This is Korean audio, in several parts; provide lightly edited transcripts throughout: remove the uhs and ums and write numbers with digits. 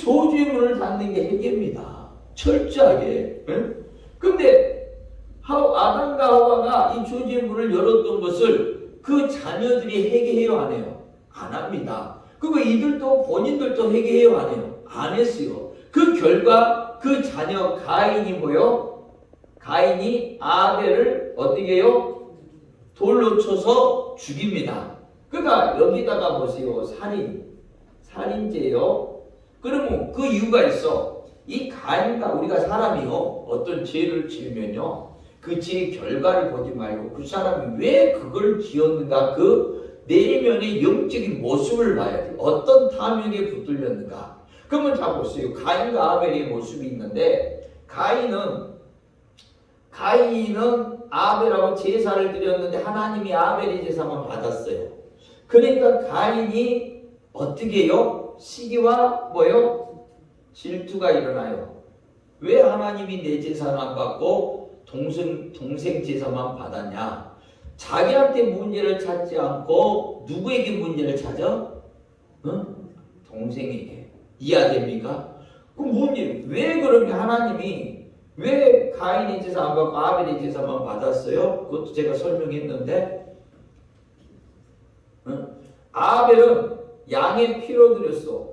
저주의 문을 닫는 게 회개입니다. 철저하게. 근데 아담과 하와가 이 저주의 문을 열었던 것을 그 자녀들이 회개해요, 안 해요? 안 합니다. 그리고 이들도 본인들도 회개해요, 안 해요? 안 했어요. 그 결과 그 자녀 가인이 뭐요? 가인이 아벨을 어떻게 해요? 돌로 쳐서 죽입니다. 그러니까 여기다가 보세요. 살인죄요. 그러면 그 이유가 있어. 이 가인과 우리가 사람이요. 어떤 죄를 지으면요. 그 죄의 결과를 보지 말고 그 사람이 왜 그걸 지었는가 그 내면의 영적인 모습을 봐야 돼요. 어떤 탐욕에 붙들렸는가. 그러면 자 보세요. 가인과 아벨의 모습이 있는데 가인은 아벨하고 제사를 드렸는데 하나님이 아벨의 제사만 받았어요. 그러니까 가인이 어떻게 해요? 시기와 뭐요? 질투가 일어나요. 왜 하나님이 내 제사는 안 받고 동생 제사만 받았냐? 자기한테 문제를 찾지 않고 누구에게 문제를 찾아? 동생에게. 이해됩니까? 그럼 뭔 일? 왜 그렇게 하나님이 왜 가인의 제사 안 받고 아벨의 제사만 받았어요? 그것도 제가 설명했는데 아벨은 양의 피로 드렸어.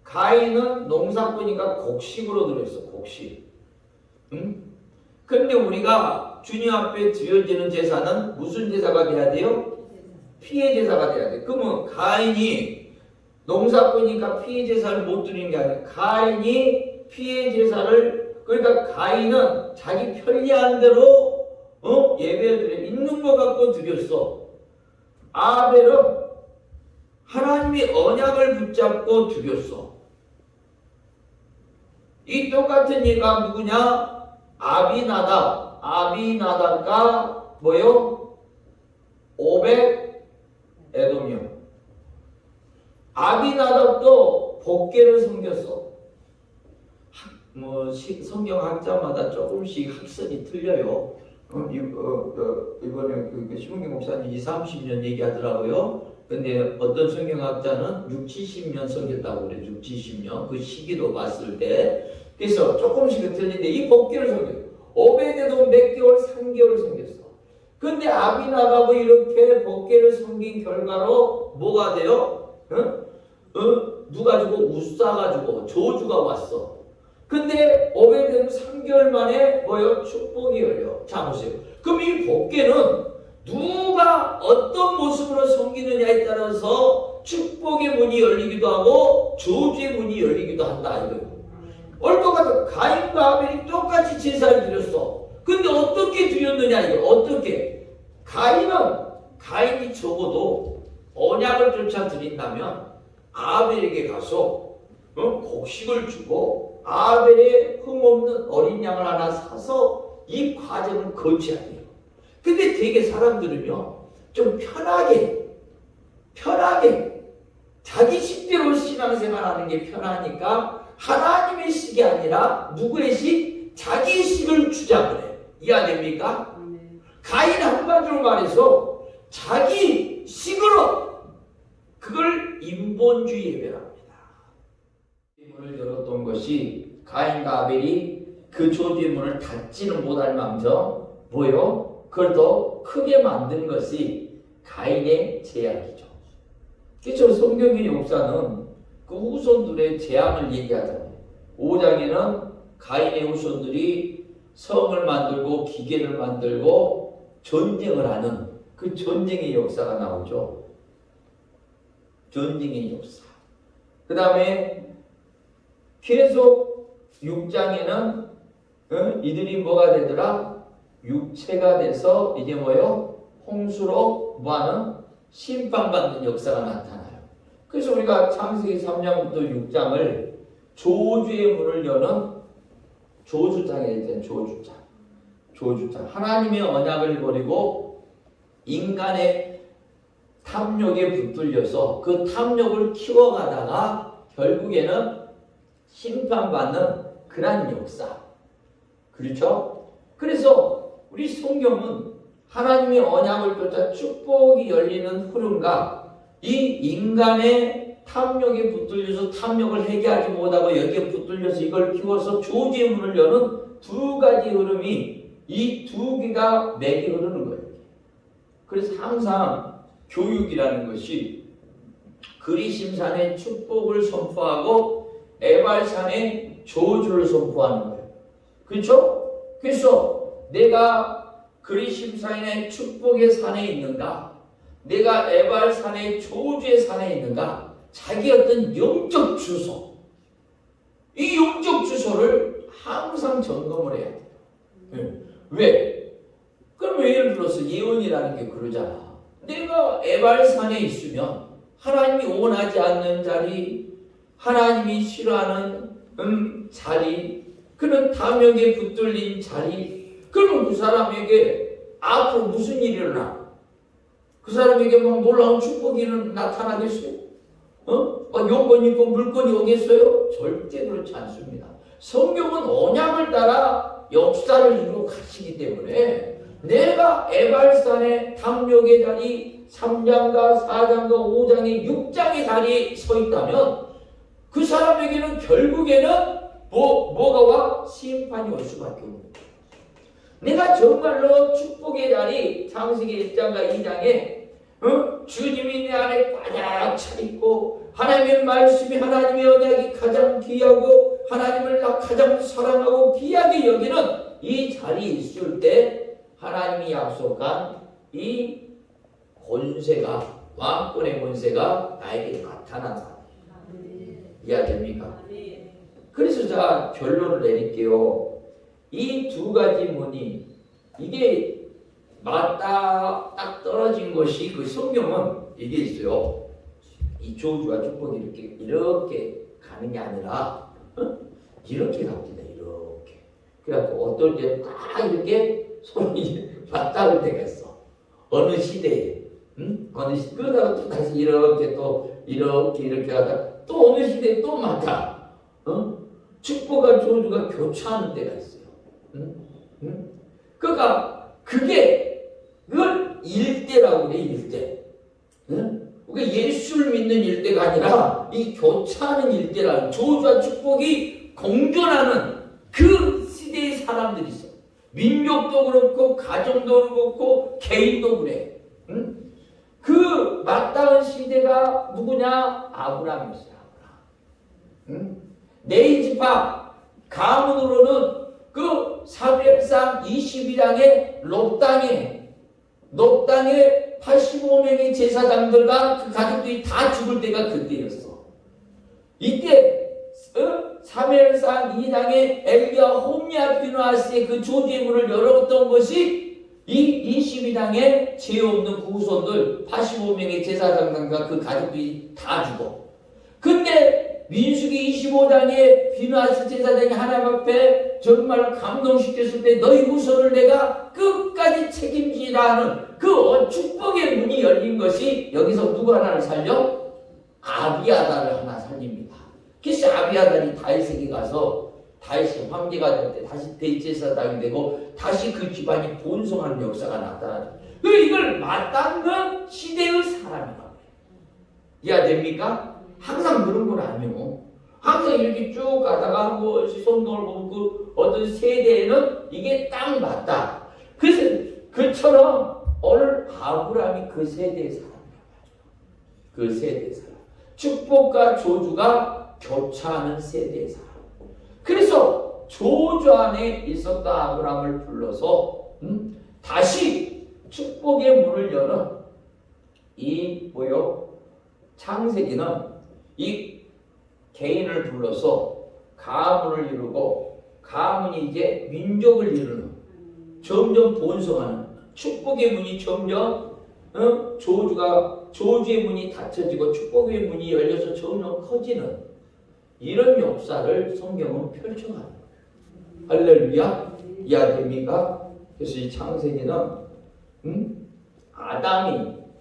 가인은 농사꾼이니까 곡식으로 드렸어. 곡식. 근데 우리가 주님 앞에 드려지는 제사는 무슨 제사가 돼야 돼요? 피의 제사가 돼야 돼. 그러면 가인이 농사꾼이니까 피의 제사를 못 드리는 게 아니라 가인이 피의 제사를 그러니까 가인은 자기 편리한 대로 예배를 드려 있는 것 갖고 드렸어. 아벨은 하나님의 언약을 붙잡고 드렸어. 이 똑같은 얘가 누구냐? 아비나답과 뭐요? 오벳 에돔이요. 아비나답도 복계를 섬겼어. 성경학자마다 조금씩 학설이 틀려요. 이번에 신문기 목사님 20-30년 얘기하더라고요. 근데 어떤 성경학자는 60-70년 섬겼다고 그래요. 60-70년. 그 시기로 봤을 때. 그래서 조금씩은 틀린데 이 복계를 섬겼어. 오베데도 몇 개월, 3개월 섬겼어. 근데 아비나답이 이렇게 복계를 섬긴 결과로 뭐가 돼요? 누가 주고 우사가 주고 저주가 왔어. 근데 오베데는 3개월 만에 뭐요? 축복이 열려. 자 보세요. 그럼 이 복계는 누가 어떤 모습으로 섬기느냐에 따라서 축복의 문이 열리기도 하고 저주의 문이 열리기도 한다 이거예요. 똑같아. 가인과 아벨이 똑같이 제사를 드렸어. 근데 어떻게 드렸느냐 이거 어떻게? 가인이 적어도 언약을 쫓아 드린다면 아벨에게 가서 곡식을 주고 아벨의 흠없는 어린 양을 하나 사서 이 과정을 거쳐야 돼요. 근데 되게 사람들은요 좀 편하게 자기 식대로 신앙생활하는 게 편하니까 하나님의 식이 아니라 누구의 식? 자기의 식을 주장을 해. 이해됩니까? 가인 한마디로 말해서 자기 식으로 그걸 인본주의 예배랍니다. 문을 열었던 것이 가인과 아벨이 그 저주의 문을 닫지는 못할 망정 뭐요? 그걸 더 크게 만든 것이 가인의 재앙이죠. 그래서 성경의 역사는 그 후손들의 재앙을 얘기하잖아요. 5장에는 가인의 후손들이 성을 만들고 기계를 만들고 전쟁을 하는 그 전쟁의 역사가 나오죠. 전쟁의 역사. 그 다음에 계속 6장에는 이들이 뭐가 되더라? 육체가 돼서 이제 뭐요? 홍수로 뭐하는? 심판받는 역사가 나타나요. 그래서 우리가 창세기 3장부터 6장을 저주의 문을 여는 저주장이라고 했잖아요. 저주장. 하나님의 언약을 버리고 인간의 탐욕에 붙들려서 그 탐욕을 키워가다가 결국에는 심판받는 그런 역사. 그렇죠? 그래서 우리 성경은 하나님의 언약을 쫓아 축복이 열리는 흐름과 이 인간의 탐욕에 붙들려서 탐욕을 해결하지 못하고 여기에 붙들려서 이걸 키워서 조지의 문을 여는 두 가지 흐름이 이 두 개가 맥이 흐르는 거예요. 그래서 항상 교육이라는 것이 그리심산의 축복을 선포하고 에발산의 저주를 선포하는 거예요. 그렇죠? 그래서 내가 그리심산의 축복의 산에 있는가, 내가 에발산의 저주의 산에 있는가, 자기 어떤 영적 주소, 이 영적 주소를 항상 점검을 해야 돼요. 왜? 그럼 예를 들어서 예언이라는 게 그러잖아. 내가 에발산에 있으면 하나님이 원하지 않는 자리, 하나님이 싫어하는 자리, 그런 탐욕에 붙들린 자리, 그러면 그 사람에게 앞으로 무슨 일이 일어나? 그 사람에게 막 놀라운 축복이 나타나겠어요? 요건이 있고 물건이 오겠어요? 절대 그렇지 않습니다. 성경은 언약을 따라 역사를 이루고 가시기 때문에 내가 에발산의 탐욕의 자리 3장과 4장과 5장의 6장의 자리에 서 있다면 그 사람에게는 결국에는 뭐가 와? 심판이 올 수밖에 없습니다. 내가 정말로 축복의 자리 창세기 1장과 2장에 주님이 내 안에 꽉 차있고 하나님의 말씀이 하나님의 언약이 가장 귀하고 하나님을 가장 사랑하고 귀하게 여기는 이 자리에 있을 때 하나님이 약속한 이 권세가, 왕권의 권세가 나에게 나타난다. 이해됩니까? 그래서 자 결론을 내릴게요. 이 두 가지 문이 이게 맞다 딱 떨어진 것이 그 성경은 이게 있어요. 이 저주와 축복이 이렇게 가는 게 아니라 이렇게 갑니다. 이렇게. 그래갖고 어떨 때 딱 이렇게 손이 맞닿을 때가 있어. 어느 시대에. 어느 시대. 그러다가 또 다시 이렇게 또 이렇게 하다가 또 어느 시대에 또 맞닿아. 축복과 저주가 교차하는 때가 있어요. 그러니까 그걸 일대라고 그래. 일대. 그러니까 예수를 믿는 일대가 아니라 이 교차하는 일대라는 저주와 축복이 공존하는 그 시대의 사람들이 있어. 민족도 그렇고 가정도 그렇고 개인도 그래. 그 맞닿은 시대가 누구냐? 아브라함이었어요. 네이지파 가문으로는 그 사무엘상 22장에 롯 땅에 85명의 제사장들과 그 가족들이 다 죽을 때가 그때였어. 이때 사무엘상 2장에 엘리야 홈리아 비누아스의 그 저주의 문을 열었던 것이 이 22장에 죄 없는 그 후손들 85명의 제사장들과 그 가족들이 다 죽어. 근데 민수기 25장에 비누아스 제사장이 하나님 앞에 정말 감동시켰을 때 너희 후손을 내가 끝까지 책임지라 하는 그 축복의 문이 열린 것이 여기서 누구 하나를 살려? 아비아달을 하나 살립니다. 그래서 아비아달이 다윗에게 가서 다윗이 황제가 될 때 다시 대제사장이 되고 다시 그 집안이 번성하는 역사가 나타나죠. 이걸 맞닿는 시대의 사람이라고 해요. 이해됩니까? 항상 그런 건 아니에요. 항상 이렇게 쭉 가다가 한 번씩 성경을 보면 그 어떤 세대에는 이게 딱 맞다. 그래서 그처럼 오늘 아브라함이 그 세대의 사람이에요. 그 세대의 사람. 축복과 저주가 교차하는 세대의 사람. 그래서 저주 안에 있었던 아브라함을 불러서 다시 축복의 문을 여는 이 창세기는 이 개인을 불러서 가문을 이루고 가문이 이제 민족을 이루는 점점 번성하는 축복의 문이 점점 저주의 문이 닫혀지고 축복의 문이 열려서 점점 커지는 이런 역사를 성경은 펼쳐가는 거예요. 할렐루야. 이해됩니까? 그래서 이 창세기는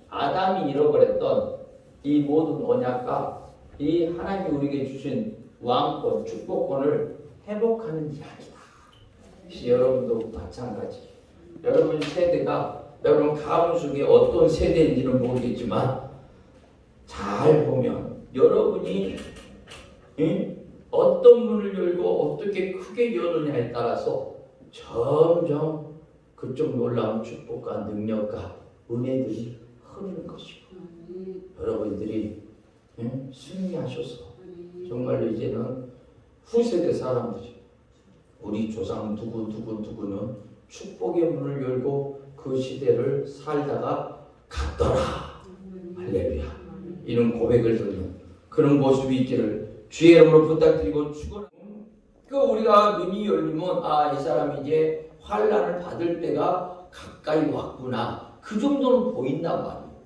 아담이 잃어버렸던 이 모든 언약과 이 하나님이 우리에게 주신 왕권, 축복권을 회복하는 이야기다. 혹시 여러분도 마찬가지. 여러분 세대가 여러분 가문 속에 어떤 세대인지는 모르겠지만 잘 보면 여러분이 어떤 문을 열고 어떻게 크게 여느냐에 따라서 점점 그쪽 놀라운 축복과 능력과 은혜들이 흐르는 것이고 여러분들이 승리하셔서 정말로 이제는 후세대 사람들이 우리 조상 누구는 축복의 문을 열고 그 시대를 살다가 갔더라. 할렐루야. 이런 고백을 듣는 그런 모습이 있기를 주의 이름으로 부탁드리고 축원합니다. 우리가 눈이 열리면 이 사람이 이제 환난을 받을 때가 가까이 왔구나. 그 정도는 보인단 말이에요.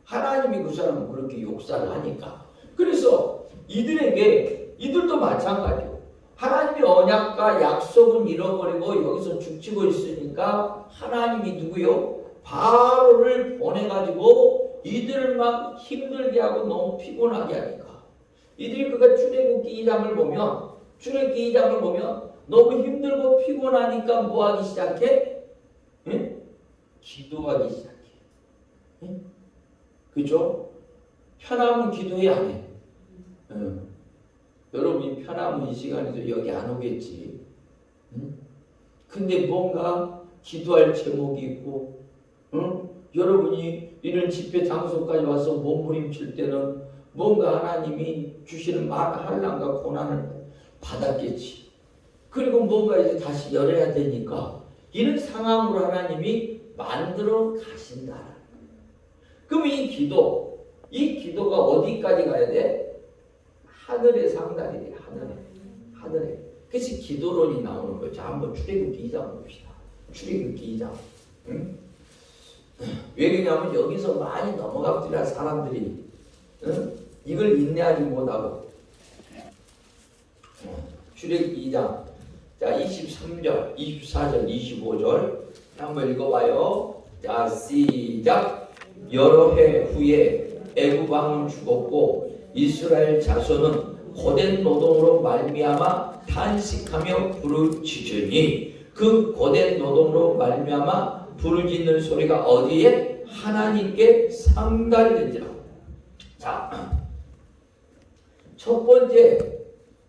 하나님이 그 사람을 그렇게 역사를 하니까. 그래서 이들도 마찬가지예요. 하나님의 언약과 약속은 잃어버리고 여기서 죽치고 있으니까 하나님이 누구요? 바로를 보내가지고 이들을 막 힘들게 하고 너무 피곤하게 하니까 이들이 그가 출애굽기 2장을 보면 너무 힘들고 피곤하니까 뭐 하기 시작해? 기도하기 시작해. 그죠? 편하면 기도해 안 해? 여러분이 편하면 이 시간에도 여기 안 오겠지. 근데 뭔가 기도할 제목이 있고 여러분이 이런 집회 장소까지 와서 몸부림칠 때는 뭔가 하나님이 주시는 환난과 고난을 받았겠지. 그리고 뭔가 이제 다시 열어야 되니까 이런 상황으로 하나님이 만들어 가신다. 그럼 이 기도가 어디까지 가야 돼? 하늘에 상달이 돼. 하늘에. 그래서 기도론이 나오는 거죠. 한번 출애굽기 2장 봅시다. 출애굽기 2장. 왜 그러냐면 여기서 많이 넘어갑니다. 사람들이. 이걸 인내하지 못하고. 출애굽기 2장. 자, 23절, 24절, 25절 한번 읽어봐요. 자, 시작. 여러 해 후에 애굽 왕은 죽었고 이스라엘 자손은 고된 노동으로 말미암아 탄식하며 부르짖으니 그 고된 노동으로 말미암아 부르짖는 소리가 어디에? 하나님께 상달되지라. 자, 첫 번째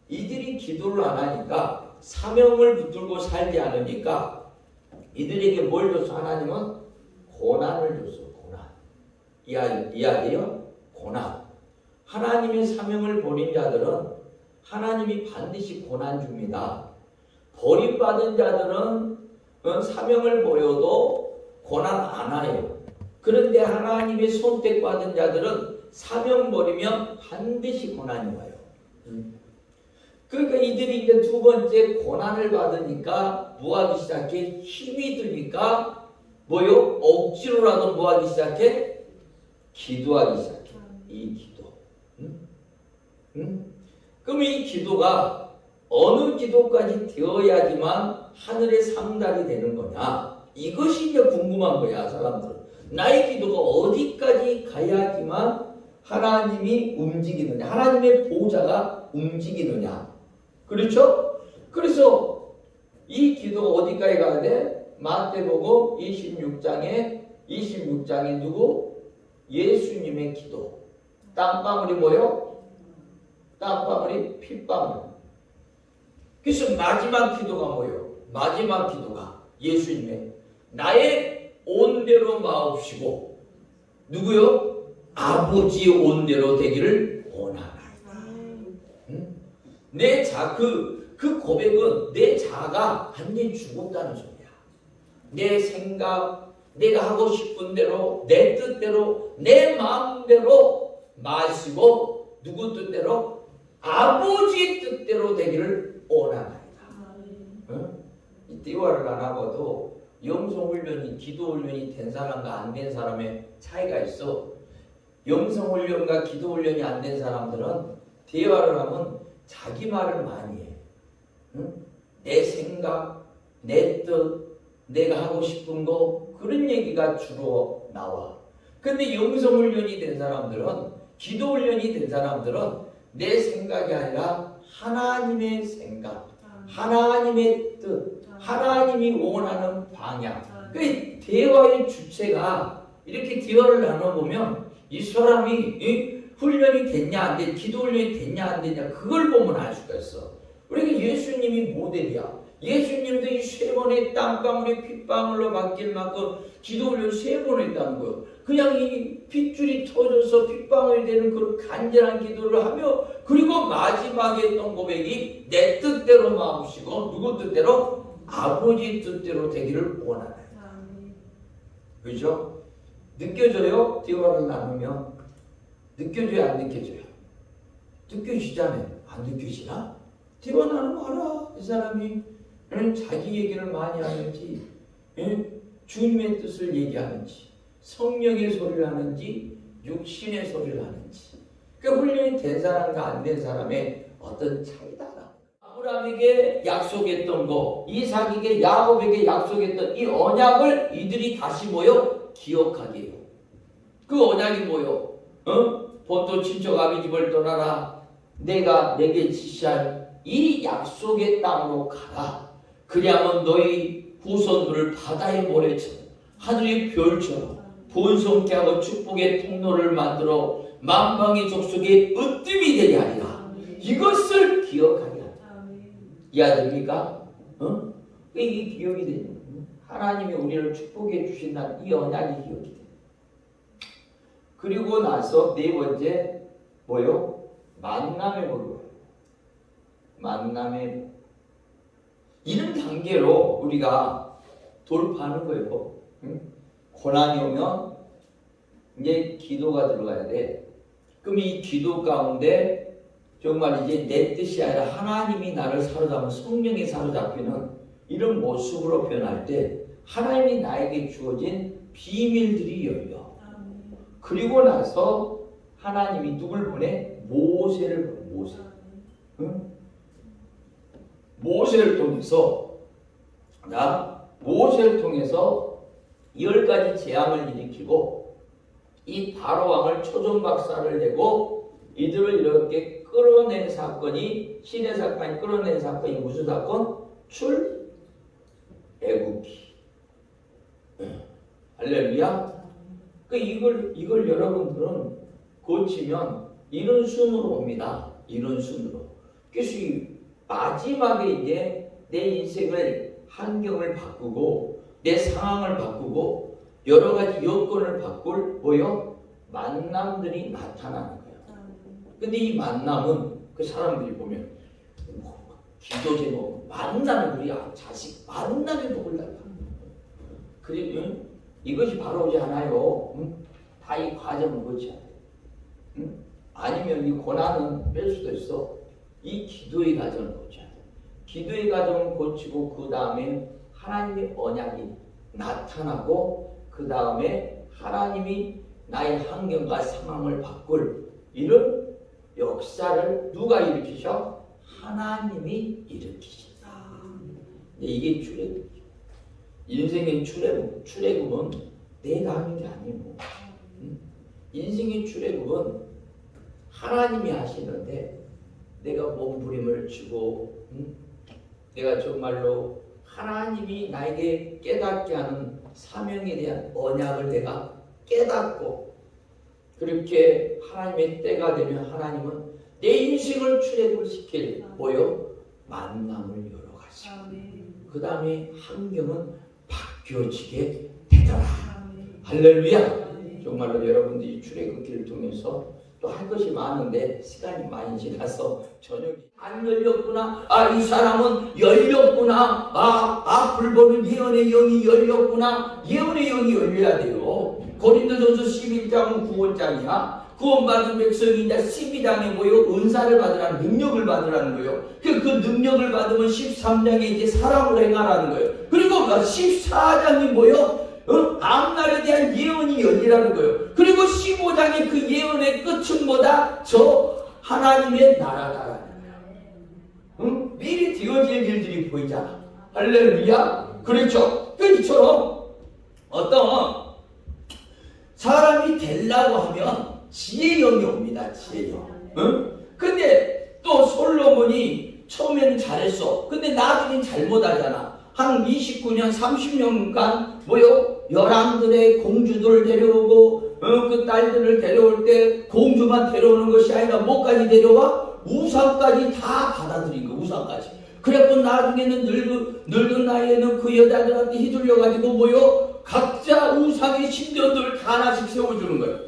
이들이 기도를 안 하니까 사명을 붙들고 살지 않으니까 이들에게 뭘 줬어? 하나님은 고난을 줬어. 고난. 이야기요? 고난. 하나님의 사명을 버린 자들은 하나님이 반드시 고난 줍니다. 버림받은 자들은 사명을 버려도 고난 안 와요. 그런데 하나님의 선택받은 자들은 사명 버리면 반드시 고난이 와요. 그러니까 이들이 이제 두 번째 고난을 받으니까 뭐하기 시작해? 힘이 드니까 뭐요? 억지로라도 뭐하기 시작해? 기도하기 시작해. 이 기도. 그럼 이 기도가 어느 기도까지 되어야지만 하늘의 상달이 되는 거냐? 이것이 이제 궁금한 거야, 사람들은. 나의 기도가 어디까지 가야지만 하나님이 움직이느냐? 하나님의 보좌가 움직이느냐? 그렇죠? 그래서 이 기도가 어디까지 가야 돼? 마태복음 26장에 누구? 예수님의 기도. 땀방울이 뭐요? 땀방울이 핏방울. 그래서 마지막 기도가 뭐예요? 마지막 기도가 예수님의 나의 온대로 마옵시고 누구요? 아버지의 온대로 되기를 원하나이다. 그 고백은 내 자아가 완전히 죽었다는 소리야. 내 생각, 내가 하고 싶은 대로, 내 뜻대로, 내 마음대로 마시고 누구 뜻대로? 아버지의 뜻대로 되기를 원하나이다. 이 대화를 안 하고도 영성훈련이, 기도훈련이 된 사람과 안 된 사람의 차이가 있어. 영성훈련과 기도훈련이 안 된 사람들은 대화를 하면 자기 말을 많이 해. 내 생각, 내 뜻, 내가 하고 싶은 거 그런 얘기가 주로 나와. 근데 영성훈련이 된 사람들은, 기도훈련이 된 사람들은 내 생각이 아니라 하나님의 생각, 하나님의 뜻, 하나님이 원하는 방향. 그 대화의 주체가 이렇게 대화를 나눠보면 이 사람이 훈련이 됐냐 안 됐냐, 기도 훈련이 됐냐 안 됐냐, 그걸 보면 알 수가 있어. 그러니까 예수님이 모델이야. 예수님도 이 3번의 땀방울이 핏방울로 바뀔 만큼 기도 훈련 3번 했다는 거예요. 그냥 이 핏줄이 터져서 핏방울이 되는 그런 간절한 기도를 하며, 그리고 마지막에 했던 고백이 내 뜻대로 마음씨고 누구 뜻대로? 아버지 뜻대로 되기를 원하네. 그죠? 느껴져요? 대화를 나누면 느껴져요? 안 느껴져요? 느껴지잖아요. 안 느껴지나? 대화 나누면 알아. 이 사람이 자기 얘기를 많이 하는지, 주님의 뜻을 얘기하는지, 성령의 소리를 하는지, 육신의 소리를 하는지. 그 훈련이 된 사람과 안 된 사람의 어떤 차이다. 아브라함에게 약속했던 거, 이삭에게, 야곱에게 약속했던 이 언약을 이들이 다시 뭐요? 기억하게 해요. 그 언약이 뭐요? 본토 친척 아비 집을 떠나라. 내가 내게 지시할 이 약속의 땅으로 가라. 그리하면 너희 후손들을 바다의 모래처럼 하늘의 별처럼 번성케 하고 축복의 통로를 만들어 만방의 족속의 으뜸이 되게 하리라. 이것을 기억하게 하라. 이해됩니까? 이게 기억이 되는 거예요. 하나님이 우리를 축복해 주신다는 이 언약이 기억이 돼요. 그리고 나서 네 번째 뭐요? 만남의 복이에요. 만남의 복. 이런 단계로 우리가 돌파하는 거예요. 고난이 오면 이제 기도가 들어가야 돼. 그럼 이 기도 가운데 정말 이제 내 뜻이 아니라 하나님이 나를 사로잡은 성령이 사로잡히는 이런 모습으로 변할 때 하나님이 나에게 주어진 비밀들이 열려. 그리고 나서 하나님이 누굴 보내? 모세를 보내. 모세. 모세를 통해서, 모세를 통해서 10가지 재앙을 일으키고 이 바로왕을 초전박살을 내고 이들을 이렇게 끌어낸 사건이, 신의 사건이 끌어낸 사건이 무슨 사건? 출애굽기. 할렐루야. 이걸 여러분들은 고치면 이런 순으로 옵니다. 이런 순으로. 그래서 마지막에 이제 내 인생을, 환경을 바꾸고 내 상황을 바꾸고 여러 가지 여건을 바꿀 뭐요? 만남들이 나타나는 거예요. 근데 이 만남은 그 사람들이 보면 기도 제목 만나는 우리 자식 만남의 복을 달라. 그래, 이것이 바로 오지 않아요. 다 이 과정을 거쳐야 돼. 아니면 이 고난은 뺄 수도 있어. 이 기도의 과정을 거쳐야 돼. 기도의 과정을 거치고 그 다음에 하나님의 언약이 나타나고 그 다음에 하나님이 나의 환경과 상황을 바꿀 이런 역사를 누가 일으키셔? 하나님이 일으키신다. 이게 출애굽이죠. 인생의 출애굽은 내가 하는 게 아니고, 인생의 출애굽은 하나님이 하시는데 내가 몸부림을 치고, 내가 정말로 하나님이 나에게 깨닫게 하는 사명에 대한 언약을 내가 깨닫고, 그렇게 하나님의 때가 되면 하나님은 내 인생을 출애굽을 시킬 뭐요? 만남을 열어가시고 그 다음에 환경은 바뀌어지게 되더라. 할렐루야. 정말로 여러분들이 출애굽기를 통해서 또 할 것이 많은데 시간이 많이 지나서 저녁이 안 열렸구나. 이 사람은 열렸구나. 불 보는 예언의 영이 열렸구나. 예언의 영이 열려야 돼요. 고린도전서 11장은 구원장이야. 구원받은 백성이 이제 12장에 모여 은사를 받으라는, 능력을 받으라는 거예요. 그 능력을 받으면 13장에 이제 사랑으로 행하라는 거예요. 그리고 14장이 뭐요? 앞날에 대한 예언이 열리라는 거예요. 그리고 15장의 그 예언의 끝은 뭐다? 저 하나님의 나라다라는 거예요. 미리 되어질 일들이 보이잖아. 할렐루야. 그렇죠. 이처럼 어떤 사람이 되려고 하면 지혜의 영이 옵니다. 지혜의 영. 근데 또 솔로몬이 처음에는 잘했어. 근데 나중엔 잘못하잖아. 한 29년, 30년간 뭐요? 열왕들의 공주들을 데려오고 그 딸들을 데려올 때 공주만 데려오는 것이 아니라 뭐까지 데려와? 우상까지 다 받아들인 거, 우상까지. 그래갖고 나중에는 늙은 나이에는 그 여자들한테 휘둘려가지고 뭐요? 각자 우상의 신전들을 다 하나씩 세워주는 거예요.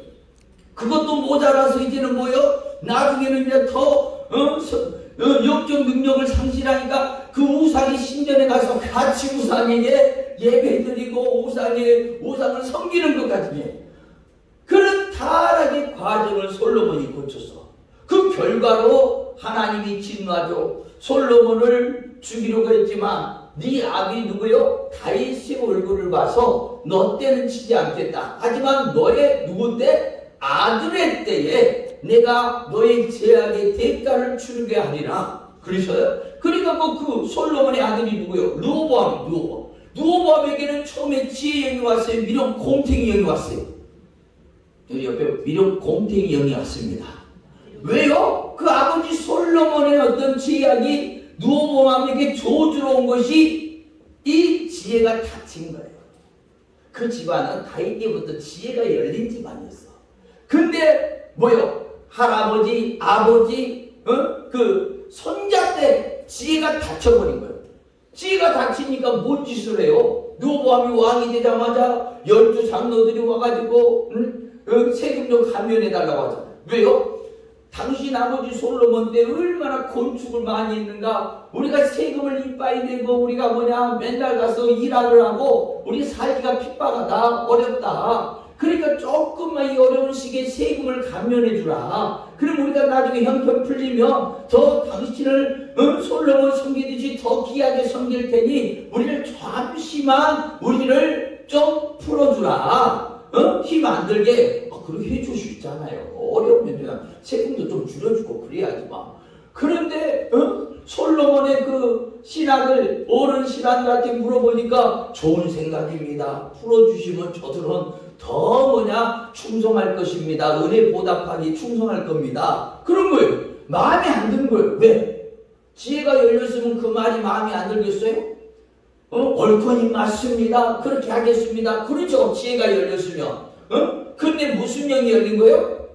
그것도 모자라서 이제는 뭐요? 나중에는 이제 더 영적 능력을 상실하니까 그 우상의 신전에 가서 같이 우상에게 예배드리고 우상을 섬기는 것까지 해. 그런 타락의 과정을 솔로몬이 거쳤어. 그 결과로 하나님이 진노하죠. 솔로몬을 죽이려고 했지만 네 아비 누구요? 다윗의 얼굴을 봐서 너 때는 치지 않겠다. 하지만 너의 누구 때? 아들의 때에 내가 너의 죄악의 대가를 치르게 하리라. 그러셔요. 그러니까 그 솔로몬의 아들이 누구요? 르호보암에게는 처음에 지혜의 영이 왔어요? 미련 곰탱이 영이 왔어요? 여기 옆에 미련 곰탱이 영이 왔습니다. 왜요? 그 아버지 솔로몬의 어떤 죄악이 르호보암에게 저주로 온 것이 이 지혜가 닫힌 거예요. 그 집안은 다윗 때부터 지혜가 열린 집안이었어. 근데 뭐요? 할아버지, 아버지, 그 손자 때 지혜가 닫혀버린 거예요. 지혜가 닫히니까 뭔 짓을 해요? 르호보암이 왕이 되자마자 12장로들이 와가지고 세금좀 감면해달라고 하잖아요. 왜요? 당신 아버지 솔로몬 때 얼마나 건축을 많이 했는가. 우리가 세금을 이빠이 내고 우리가 맨날 가서 일하를 하고 우리 살기가 핍박하다, 어렵다. 그러니까 조금만 이 어려운 시기에 세금을 감면해 주라. 그럼 우리가 나중에 형편 풀리면 더 당신을 솔로몬 섬기듯이 더 귀하게 섬길 테니 우리를 잠시만 우리를 좀 풀어주라. 힘 안 들게. 그렇게 해줄 수 있잖아요. 어려우면 그냥 세금도 좀 줄여주고 그래야지만. 그런데 솔로몬의 그 신학을 어른 신학들한테 물어보니까 좋은 생각입니다. 풀어주시면 저들은 더 충성할 것입니다. 은혜 보답하기 충성할 겁니다. 그런 거예요. 마음에 안 드는 거예요. 왜? 지혜가 열렸으면 그 말이 마음에 안 들겠어요? 옳거니 맞습니다. 그렇게 하겠습니다. 그렇죠. 지혜가 열렸으면. 근데 무슨 영이 열린 거예요?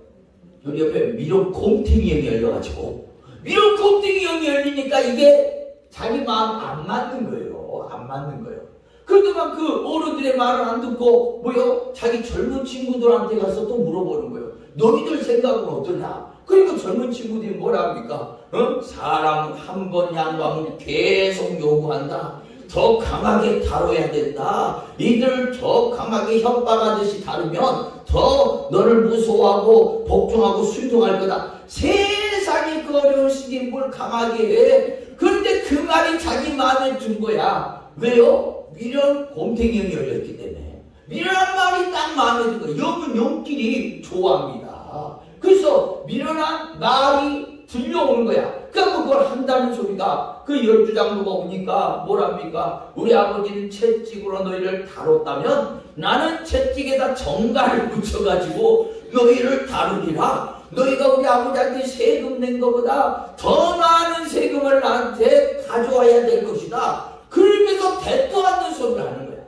여기 옆에 미련 곰탱이 영이 열려가지고 미련 곰탱이 영이 열리니까 이게 자기 마음 안 맞는 거예요. 안 맞는 거예요. 그러더만 그 어른들의 말을 안 듣고 뭐요? 자기 젊은 친구들한테 가서 또 물어보는 거예요. 너희들 생각은 어떠냐? 그러니까 젊은 친구들이 뭐라 합니까? 사람 한 번 양보하면 계속 요구한다. 더 강하게 다뤄야 된다. 이들 더 강하게 협박하듯이 다루면 더 너를 무서워하고 복종하고 순종할 거다. 세상이 그 어려운 시기에 뭘 강하게 해. 그런데 그 말이 자기 마음에 든 거야. 왜요? 미련 곰탱이 영이 열렸기 때문에. 미련한 말이 딱 마음에 든 거야. 영은 영끼리 좋아합니다. 그래서 미련한 말이 들려오는 거야. 그러니까 그걸 한다는 소리가 그 12장로가 오니까 뭐랍니까? 우리 아버지는 채찍으로 너희를 다뤘다면 나는 채찍에다 정갈을 붙여가지고 너희를 다루리라. 너희가 우리 아버지한테 세금 낸 것보다 더 많은 세금을 나한테 가져와야 될 것이다. 그러면서 대도 않는 소리를 하는 거야.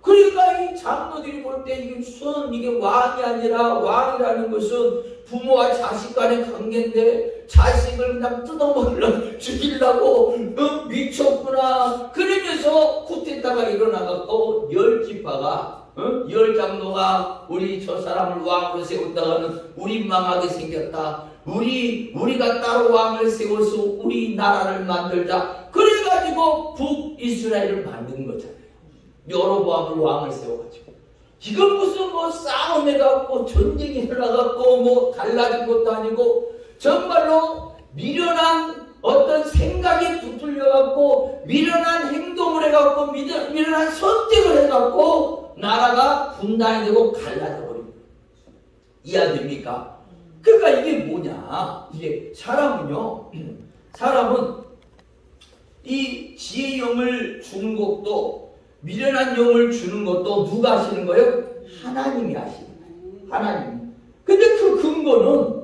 그러니까 이 장로들이 볼 때 이게 왕이 아니라 왕이라는 것은 부모와 자식 간의 관계인데 자식을 그냥 뜯어먹으려고 죽이려고 미쳤구나. 그러면서 쿠데타가 일어나갖고 10지파가 10장로가 우리 저 사람을 왕으로 세웠다가는 우리 망하게 생겼다. 우리가 따로 왕을 세워서 우리 나라를 만들자. 그래가지고 북이스라엘을 만든 거잖아요. 여로보암을 왕을 세워가지고. 이건 무슨 싸움해갖고 전쟁이 일어나갖고 갈라진 것도 아니고 정말로 미련한 어떤 생각에 붙들려갖고 미련한 행동을 해갖고 미련한 선택을 해갖고 나라가 분단이 되고 갈라져 버립니다. 이해됩니까? 그러니까 이게 뭐냐? 이게 사람은 이 지혜의 영을 주는 것도 미련한 영을 주는 것도 누가 하시는 거예요? 하나님이 하시는 거예요. 하나님. 근데 그 근거는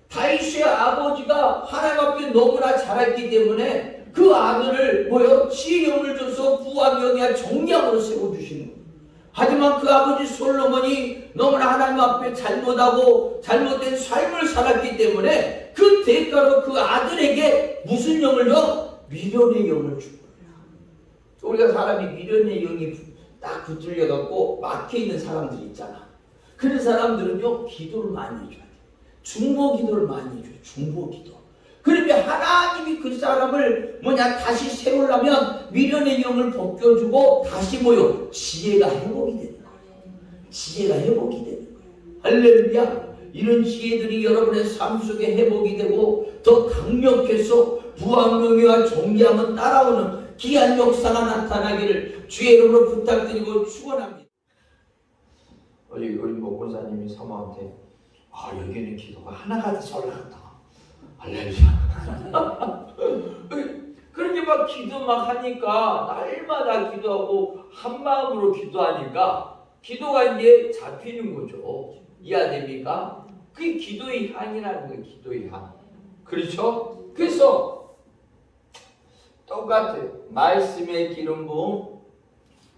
다윗의 아버지가 하나님 앞에 너무나 잘했기 때문에 그 아들을 지혜의 영을 줘서 부와 명예와 정량으로 세워주시는 거예요. 하지만 그 아버지 솔로몬이 너무나 하나님 앞에 잘못하고 잘못된 삶을 살았기 때문에 그 대가로 그 아들에게 무슨 영을 줘? 미련의 영을 준 거예요. 우리가 사람이 미련의 영이 딱 붙들려갖고 막혀있는 사람들이 있잖아. 그런 사람들은요, 기도를 많이 해줘야 돼. 중보 기도를 많이 해줘요. 중보 기도. 그러면 하나님이 그 사람을 다시 세우려면 미련의 영을 벗겨주고 다시 지혜가 회복이 되는 거예요. 지혜가 회복이 되는 거예요. 할렐루야. 이런 지혜들이 여러분의 삶 속에 회복이 되고 더 강력해서 부와 명예와 존귀함은 따라오는 귀한 역사가 나타나기를 주의 이름으로 부탁드리고 축원합니다. 우리 목사님이 사모한테 여기는 기도가 하나가 돼서 올라간다. 할렐루야. 그렇게 막 기도 막 하니까 날마다 기도하고 한 마음으로 기도하니까 기도가 이제 잡히는 거죠. 이해됩니까? 그게 기도의 향이라는 거예요. 기도의 향. 그렇죠? 그래서 똑같아요. 말씀의 기름 부음,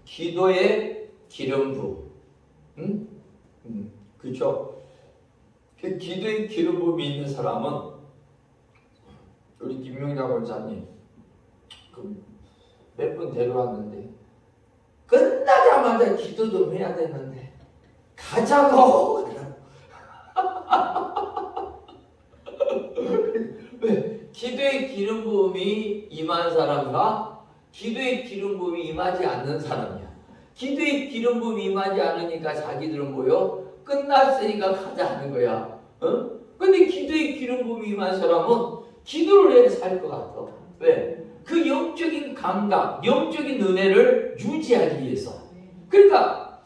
기도의 기름 부음. 그렇죠? 그 기도의 기름 부음이 있는 사람은 우리 김명자 권사님 몇 분 데려왔는데 끝나자마자 기도 좀 해야 되는데 가자고. 왜? 기도의 기름 부음이 임한 사람과 기도의 기름 부음이 임하지 않는 사람이야. 기도의 기름 부음이 임하지 않으니까 자기들은 끝났으니까 가자 하는 거야. 근데 기도의 기름 부음이 임한 사람은 기도를 해야 살 것 같아. 왜? 그 영적인 감각, 영적인 은혜를 유지하기 위해서. 그러니까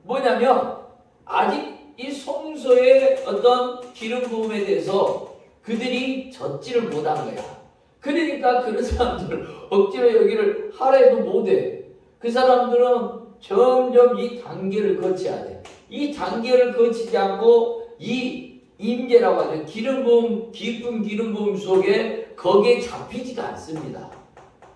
뭐냐면 아직 이 성소의 어떤 기름 부음에 대해서 그들이 젖지를 못한 거야. 그러니까 그런 사람들을 억지로 여기를 하라 해도 못해. 그 사람들은 점점 이 단계를 거쳐야 돼. 이 단계를 거치지 않고 이 임재라고 하죠. 기름 부음, 깊은 기름 부음 속에 거기에 잡히지가 않습니다.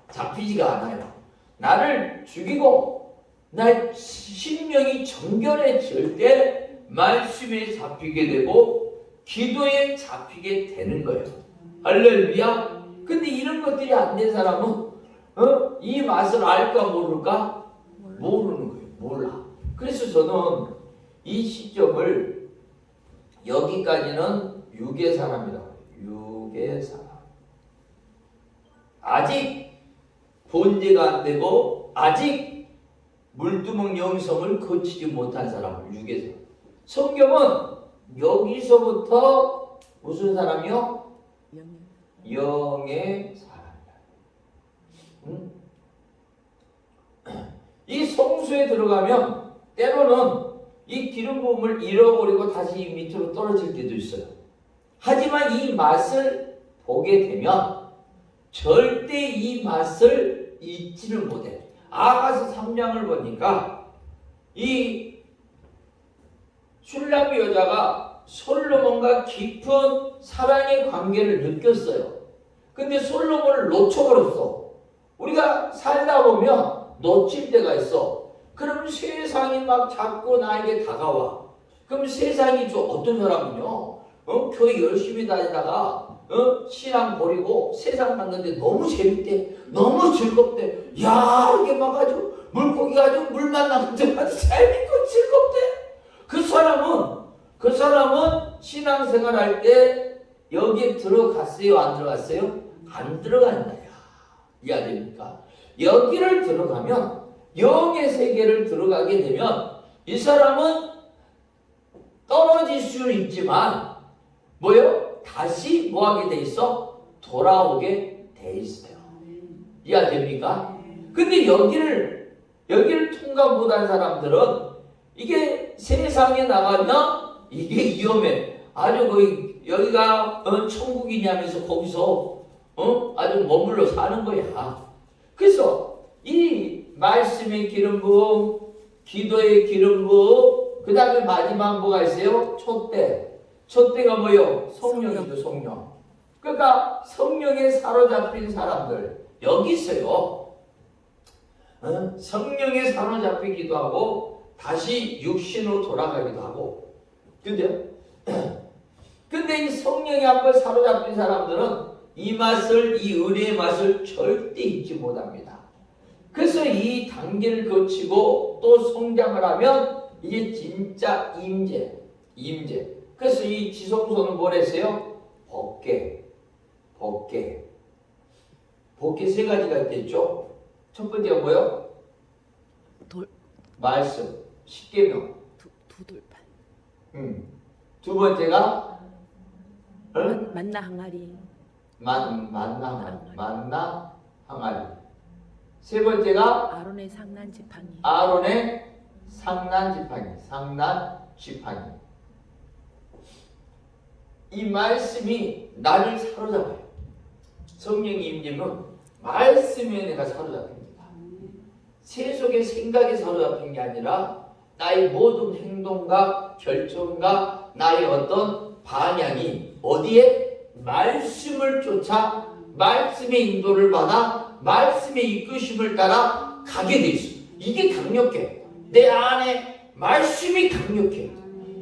잡히지가 않아요. 나를 죽이고 나 심령이 정결해질 때 말씀에 잡히게 되고 기도에 잡히게 되는 거예요. 할렐루야. 근데 이런 것들이 안 된 사람은 이 맛을 알까 모를까? 모르는 거예요. 몰라. 그래서 저는 이 시점을 여기까지는 육의 사람이라고 해요. 육의 사람. 아직 본제가 안 되고 아직 물두멍 영성을 거치지 못한 사람을 육의 사람. 성경은 여기서부터 무슨 사람이요? 영의 사람이다. 이 성수에 들어가면 때로는 이 기름 부음을 잃어버리고 다시 밑으로 떨어질 때도 있어요. 하지만 이 맛을 보게 되면 절대 이 맛을 잊지를 못해. 아가서 3장을 보니까 이 슐람비 여자가 솔로몬과 깊은 사랑의 관계를 느꼈어요. 근데 솔로몬을 놓쳐버렸어. 우리가 살다 보면 놓칠 때가 있어. 그럼 세상이 막 자꾸 나에게 다가와. 그럼 세상이 어떤 사람은요, 교회 열심히 다니다가 신앙 버리고 세상 만났는데 너무 재밌대, 너무 즐겁대. 야, 이게 막 아주 물고기 가지고 물 만나는데 아주 재밌고 즐겁대. 그 사람은 신앙생활 할 때 여기에 들어갔어요? 안 들어갔어요? 안 들어간다. 이해됩니까? 여기를 들어가면 영의 세계를 들어가게 되면 이 사람은 떨어질 수는 있지만 다시 뭐하게 돼 있어? 돌아오게 돼 있어요. 이해됩니까? 근데 여기를 통과 못한 사람들은 이게 세상에 나가면 이게 위험해. 아주 거의 여기가 천국이냐면서 거기서 아주 머물러 사는 거야. 그래서 이 말씀의 기름 부음, 기도의 기름 부음, 그 다음에 마지막 뭐가 있어요? 촛대가 뭐예요? 성령이죠. 성령. 그러니까 성령에 사로잡힌 사람들 여기 있어요. 성령에 사로잡히기도 하고 다시 육신으로 돌아가기도 하고. 근데 이 성령에 한번 사로잡힌 사람들은 이 맛을, 이 은혜의 맛을 절대 잊지 못합니다. 그래서 이 단계를 거치고 또 성장을 하면 이게 진짜 임재. 그래서 이 지성소는 뭘 했어요? 법계 세 가지가 있겠죠. 첫 번째가 뭐요? 말씀, 십계명. 두돌판. 두 번째가 만나 항아리. 만나 항아리. 세 번째가 아론의 상난 지팡이. 상난 지팡이. 이 말씀이 나를 사로잡아요. 성령이 임재면 말씀에 내가 사로잡힙니다. 세속의 생각에 사로잡힌 게 아니라 나의 모든 행동과 결정과 나의 어떤 방향이 어디에? 말씀을 쫓아 말씀의 인도를 받아 말씀의 이끄심을 따라 가게 돼 있어. 이게 강력해. 내 안에 말씀이 강력해.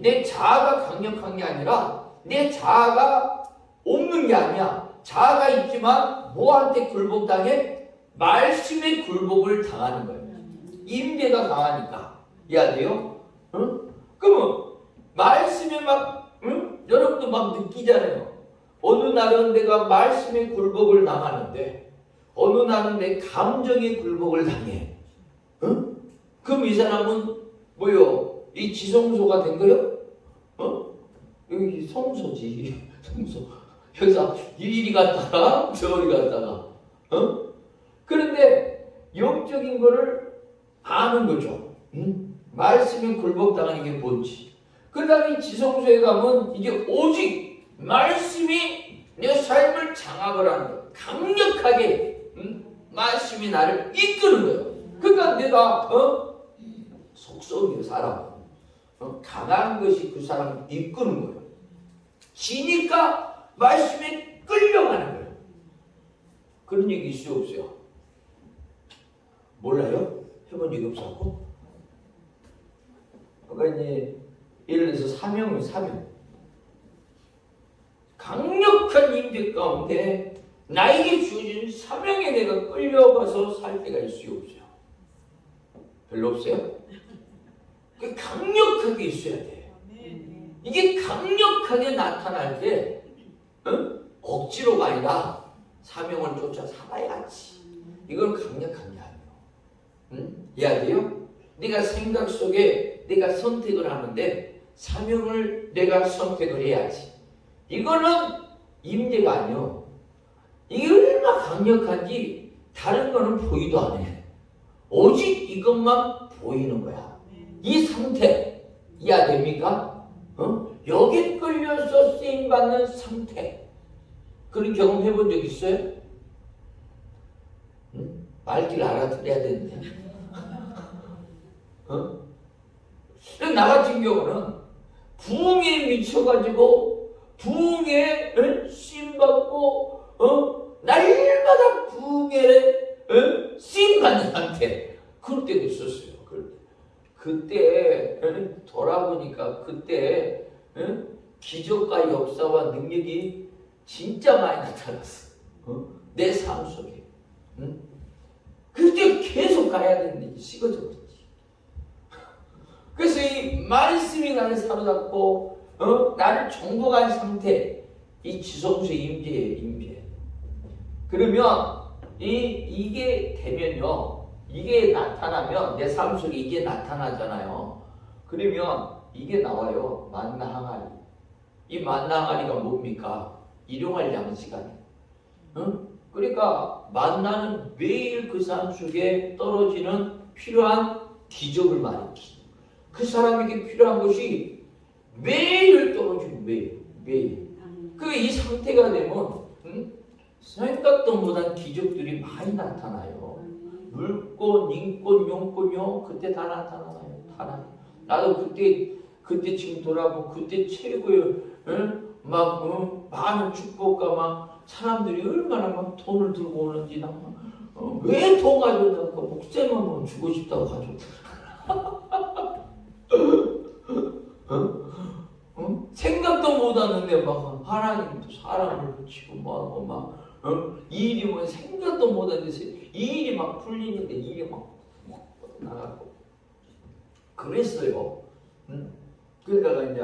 내 자아가 강력한 게 아니라 내 자아가 없는 게 아니야. 자아가 있지만 뭐한테 굴복당해? 말씀에 굴복을 당하는 거예요. 임재가 강하니까. 이해돼요? 그러면 말씀에 여러분도 막 느끼잖아요. 어느 날은 내가 말씀에 굴복을 당하는데 어느 날은 내 감정에 굴복을 당해. 그럼 이 사람은 뭐요? 이 지성소가 된 거요? 여기 성소지. 성소. 여기서 이리 갔다가 저리 갔다가. 그런데 영적인 거를 아는 거죠. 말씀에 굴복당하는 게 뭔지. 그 다음에 지성소에 가면 이게 오직 말씀이 내 삶을 장악을 하는 거예요. 강력하게 말씀이 나를 이끄는 거예요. 그러니까 내가 속성이에요. 사람. 강한 것이 그 사람을 이끄는 거예요. 지니까 말씀에 끌려가는 거예요. 그런 얘기 있어요? 없어요? 몰라요? 해본 적이 없었고? 그러니까 이제 예를 들어서 사명. 강력한 임재 가운데 나에게 주어진 사명에 내가 끌려가서 살 때가 있어요? 없어요? 별로 없어요? 강력하게 있어야 돼. 이게 강력하게 나타날 때 억지로가 아니라 사명을 쫓아 살아야지. 이건 강력한 게 아니에요. 이해돼요? 내가 생각 속에 내가 선택을 하는데 사명을 내가 선택을 해야지. 이거는 임재가 아니요. 이게 얼마나 강력한지 다른 거는 보이도 안 해. 오직 이것만 보이는 거야. 이 상태 이해됩니까? 여기 끌려서 쓰임받는 상태. 그런 경험 해본 적 있어요? 말귀를 알아들어야 되는데. 나 같은 경우는 부흥에 미쳐가지고 부흥에 쓰임받고 날마다 부흥에 쓰임받는 상태. 그럴 때도 있었어요. 그때 돌아보니까 그때 기적과 역사와 능력이 진짜 많이 나타났어. 내 삶 속에. 그때 계속 가야 되는데 식어져 버렸지. 그래서 이 말씀이 나를 사로잡고 나를 정복한 상태, 이 지성소의 임재. 그러면 이게 되면요. 이게 나타나면 내 삶 속에 이게 나타나잖아요. 그러면 이게 나와요. 만나 항아리. 이 만나 항아리가 뭡니까? 일용할 양식 아니에요. 그러니까 만나는 매일 그 사람 속에 떨어지는 필요한 기적을 말이지. 그 사람에게 필요한 것이 매일 떨어지고 매일. 그 이 상태가 되면 생각도 못한 기적들이 많이 나타나요. 물권, 인권, 용권요 그때 다 나타나요. 나도 그때 지금 돌아보면 그때 최고의 많은 축복과 막 사람들이 얼마나 막 돈을 들고 오는지 나 왜 더 가져오냐니까 목사님만 보면 주고 싶다고 가져오더라. 생각도 못하는데 막 하나님도 사람을 붙이고 뭐하고 막 이 일이 뭐 생각도 못하는데 이 일이 막 풀리는데 일이 막 나가고 그랬어요. 그러다가 이제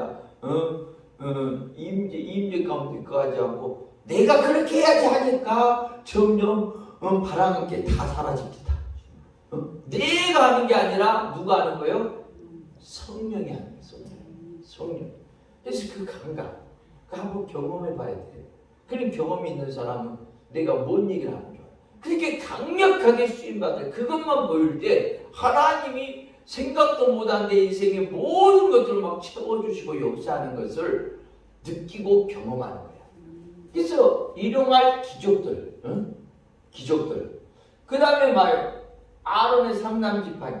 임직감까지 하고 내가 그렇게 해야지 하니까 점점 바라는 게 다 사라집니다. 내가 하는 게 아니라 누가 하는 거예요? 성령이 하는 거예요. 성령. 그래서 그 감각, 그 한번 경험해 봐야 돼요. 그런 경험이 있는 사람은 내가 뭔 얘기를 하는 줄 알아요. 그렇게 강력하게 쓰임받을 그것만 보일 때 하나님이 생각도 못한 내 인생의 모든 것들을 막 채워주시고 역사하는 것을 느끼고 경험하는 거예요. 그래서 일용할 기적들, 기적들. 그 다음에 말 아론의 삼남 지팡이.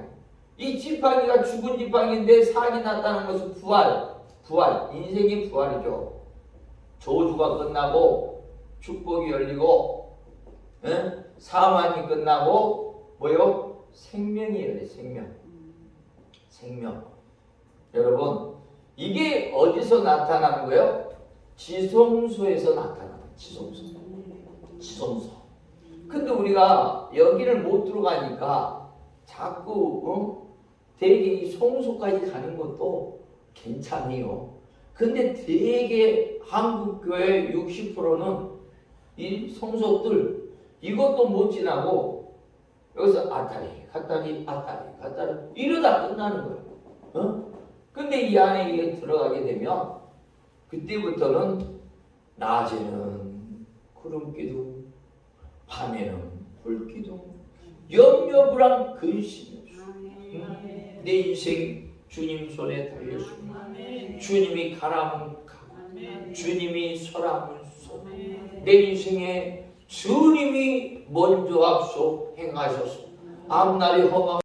이 지팡이가 죽은 지팡이인데 살이 났다는 것은 부활, 인생의 부활이죠. 저주가 끝나고 축복이 열리고 사망이 끝나고 뭐요? 생명이 열려요. 생명. 여러분 이게 어디서 나타나는 거예요? 지성소에서 나타나는 거예요. 지성소. 근데 우리가 여기를 못 들어가니까 자꾸 되게 이 성소까지 가는 것도 괜찮아요. 근데 되게 한국교회 60%는 이 성소들 이것도 못 지나고 여기서 갔다리 이러다 끝나는 거예요. 근데 이 안에 이게 들어가게 되면 그때부터는 낮에는 구름기둥, 밤에는 불기둥, 염려불안 근심. 내 인생 주님 손에 달렸습니다. 주님이 가라면 가고 주님이 서라면 서. 내 인생에 주님이 먼저 앞서 행하셔서 앞날이 험한